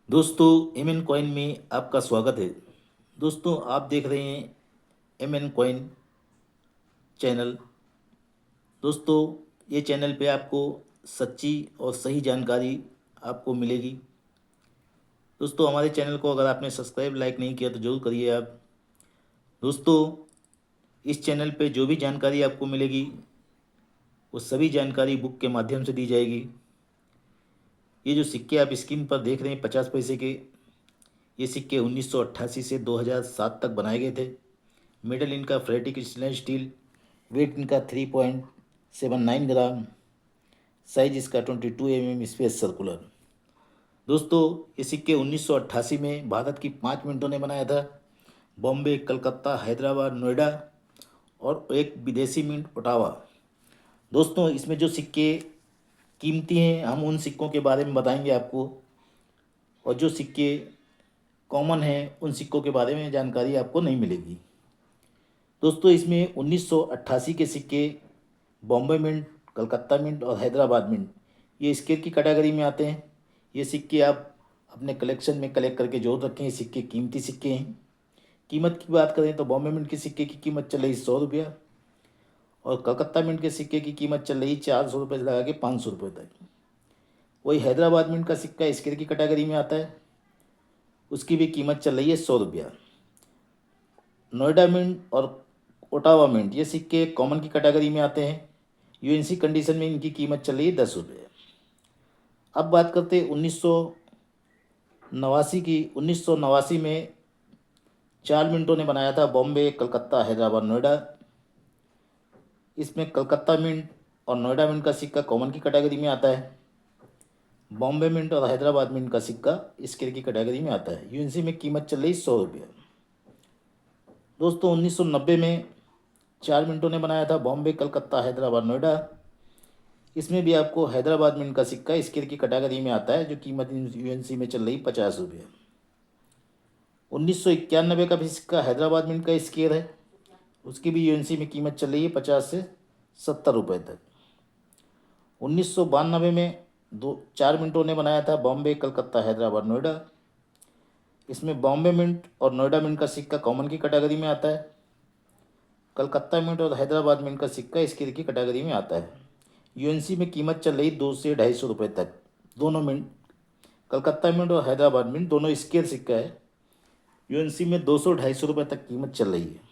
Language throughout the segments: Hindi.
दोस्तों, एम एन कॉइन में आपका स्वागत है। दोस्तों, आप देख रहे हैं एम एन कॉइन चैनल। दोस्तों, ये चैनल पे आपको सच्ची और सही जानकारी आपको मिलेगी। दोस्तों, हमारे चैनल को अगर आपने सब्सक्राइब लाइक नहीं किया तो जरूर करिए आप। दोस्तों, इस चैनल पे जो भी जानकारी आपको मिलेगी वो सभी जानकारी बुक के माध्यम से दी जाएगी। ये जो सिक्के आप स्क्रीन पर देख रहे हैं 50 पैसे के, ये सिक्के 1988 से 2007 तक बनाए गए थे। मेडल इनका फेरेटिक स्टेनलेस स्टील, वेट इनका 3.79 ग्राम, साइज इसका 22 mm स्पेस सर्कुलर। दोस्तों, ये सिक्के 1988 में भारत की 5 मिनटों ने बनाया था। बॉम्बे, कलकत्ता, हैदराबाद, नोएडा और एक विदेशी मिंट ओटावा। दोस्तों, इसमें जो सिक्के कीमती हैं हम उन सिक्कों के बारे में बताएंगे आपको, और जो सिक्के कॉमन हैं उन सिक्कों के बारे में जानकारी आपको नहीं मिलेगी। दोस्तों, इसमें 1988 के सिक्के बॉम्बे मिंट, कलकत्ता मिंट और हैदराबाद मिंट ये स्केल की कैटेगरी में आते हैं। ये सिक्के आप अपने कलेक्शन में कलेक्ट करके जोड़ रखें। ये सिक्के कीमती सिक्के हैं। कीमत की बात करें तो बॉम्बे मिंट के सिक्के की कीमत चल रही 100 रुपया, और कलकत्ता मिंट के सिक्के की कीमत चल रही 400 रुपये से लगा के 500 रुपये तक। वही हैदराबाद मिंट का सिक्का स्केल की कैटेगरी में आता है, उसकी भी कीमत चल रही है 100 रुपया। नोएडा मिंट और ओटावा मिंट ये सिक्के कॉमन की कैटेगरी में आते हैं। यूएनसी कंडीशन में इनकी कीमत चल रही है 10 रुपये। अब बात करते हैं 1989 की। 1989 में 4 मिनटों ने बनाया था बॉम्बे, कलकत्ता, हैदराबाद, नोएडा। इसमें कलकत्ता मिंट और नोएडा मिंट का सिक्का कॉमन की कैटेगरी में आता है। बॉम्बे मिंट और हैदराबाद मिंट का सिक्का स्केल की कैटेगरी में आता है। यूएनसी में कीमत चल रही 100 रुपये। दोस्तों, 1990 में 4 मिनटों ने बनाया था बॉम्बे, कलकत्ता, हैदराबाद, नोएडा। इसमें भी आपको हैदराबाद मिंट का सिक्का स्केल की कैटेगरी में आता है, जो कीमत यूएनसी में चल रही 50 रुपये। 1991 का भी सिक्का हैदराबाद मिंट का स्केल है, उसकी भी यूएनसी में कीमत चल रही है 50 से 70 रुपये तक। 1992 में 4 मिनटों ने बनाया था बॉम्बे, कलकत्ता, हैदराबाद, नोएडा। इसमें बॉम्बे मिंट और नोएडा मिंट का सिक्का कॉमन की कैटेगरी में आता है। कलकत्ता मिंट और हैदराबाद मिंट का सिक्का स्केल की कैटेगरी में आता है। यूएनसी में कीमत चल रही 200 से 250 रुपये तक। दोनों मिंट, कलकत्ता मिंट और हैदराबाद मिंट दोनों स्केल सिक्का है। यूएनसी में 200-250 रुपये तक कीमत चल रही है।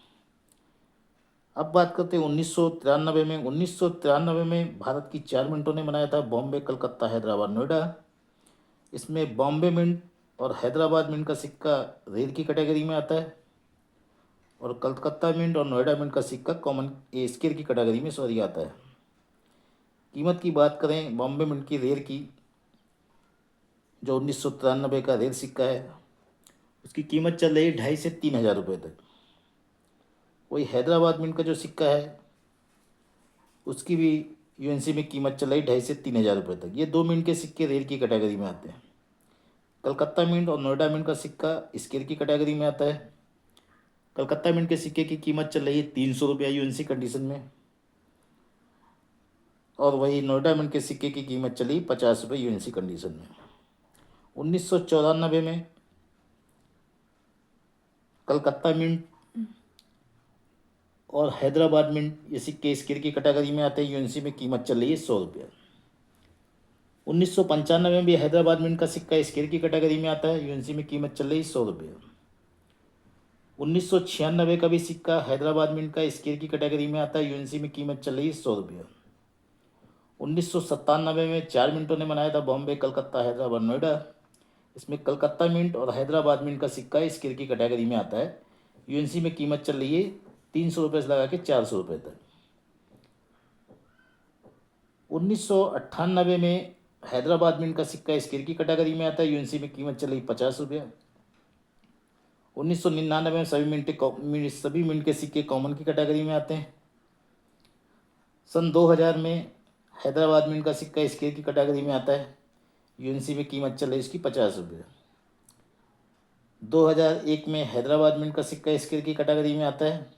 अब बात करते हैं 1993 में। 1993 में भारत की 4 मिनटों ने बनाया था बॉम्बे, कलकत्ता, हैदराबाद, नोएडा। इसमें बॉम्बे मिंट और हैदराबाद मिंट का सिक्का रेल की कैटेगरी में आता है, और कलकत्ता मिंट और नोएडा मिंट का सिक्का कॉमन स्केल की कैटेगरी में सॉरी आता है। कीमत की बात करें बॉम्बे मिंट की रेल की, जो 1993 का रेल सिक्का है, उसकी कीमत चल रही है 2,500 से 3,000 रुपये तक। वही हैदराबाद मिंट का जो सिक्का है उसकी भी यूएनसी में कीमत चल रही 2,500 से 3,000 रुपये तक। ये दो मिंट के सिक्के रेल की कैटेगरी में आते हैं। कलकत्ता मिंट और नोएडा मिंट का सिक्का स्केल की कैटेगरी में आता है। कलकत्ता मिंट के सिक्के की कीमत चल रही है 300 रुपया यूएनसी कंडीशन में, और वही नोएडा मिंट के सिक्के की कीमत चली 50 रुपये यूएनसी कंडीशन में। 1994 में कलकत्ता मिंट और हैदराबाद मिंट ये सिक्के स्केल की कैटेगरी में आते हैं। यूएनसी में कीमत चल रही है 100 रुपया। 1995 में भी हैदराबाद मिंट का सिक्का स्केल की कैटेगरी में आता है। यूएनसी में कीमत चल रही है 100 रुपये। 1996 का भी सिक्का हैदराबाद मिंट का स्केल की कैटेगरी में आता है। यूएनसी में कीमत चल रही है 100 रुपये। 1997 में 4 मिनटों ने बनाया था बॉम्बे, कलकत्ता, हैदराबाद, नोएडा। इसमें कलकत्ता मिंट और हैदराबाद मिंट का सिक्का स्केल की कैटेगरी में आता है। यूएनसी में कीमत चल रही है 300 रुपये से लगा के 400 रुपये तक। 1998 में हैदराबाद मिंट का सिक्का स्केल की कैटेगरी में आता है। यूएनसी में कीमत चल रही 50 रुपया। 1999 में सभी मिंट के सिक्के कॉमन की कैटेगरी में आते हैं। सन 2000 में हैदराबाद मिंट का सिक्का स्केल की कैटेगरी में आता है। यूएनसी में कीमत चल रही इसकी 50 रुपये। 2001 में हैदराबाद मिंट का सिक्का स्केल की कैटेगरी में आता है।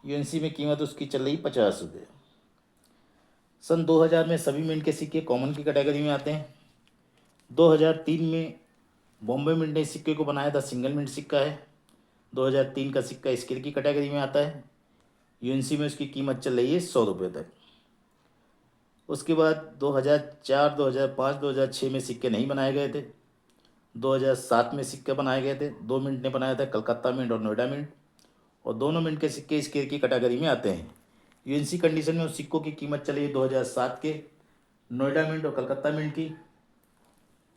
यूएनसी में कीमत उसकी चल रही 50 रुपये। सन 2000 में सभी मिंट के सिक्के कॉमन की कैटेगरी में आते हैं। 2003 में बॉम्बे मिंट ने इस सिक्के को बनाया था, सिंगल मिंट सिक्का है, 2003 का सिक्का स्केल की कैटेगरी में आता है। यूएनसी में उसकी कीमत चल रही है 100 रुपये तक। उसके बाद 2004, 2005, 2006 में सिक्के नहीं बनाए गए थे। 2007 में सिक्के बनाए गए थे। 2 मिनट ने बनाया था, कलकत्ता मिंट और नोएडा मिंट, और दोनों मिंट के सिक्के स्केल की कैटेगरी में आते हैं। यूएनसी कंडीशन में उस सिक्कों की कीमत चली है 2007 के नोएडा मिंट और कलकत्ता मिंट की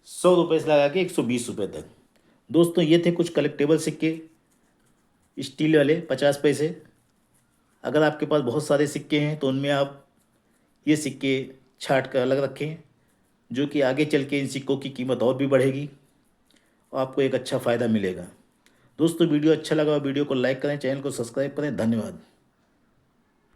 100 रुपये से लगा के 120 रुपये तक। दोस्तों ये थे कुछ कलेक्टेबल सिक्के स्टील वाले 50 पैसे। अगर आपके पास बहुत सारे सिक्के हैं तो उनमें आप ये सिक्के छाट कर अलग रखें, जो कि आगे चल के इन सिक्कों की कीमत और भी बढ़ेगी और आपको एक अच्छा फ़ायदा मिलेगा। दोस्तों वीडियो अच्छा लगा, वीडियो को लाइक करें, चैनल को सब्सक्राइब करें। धन्यवाद।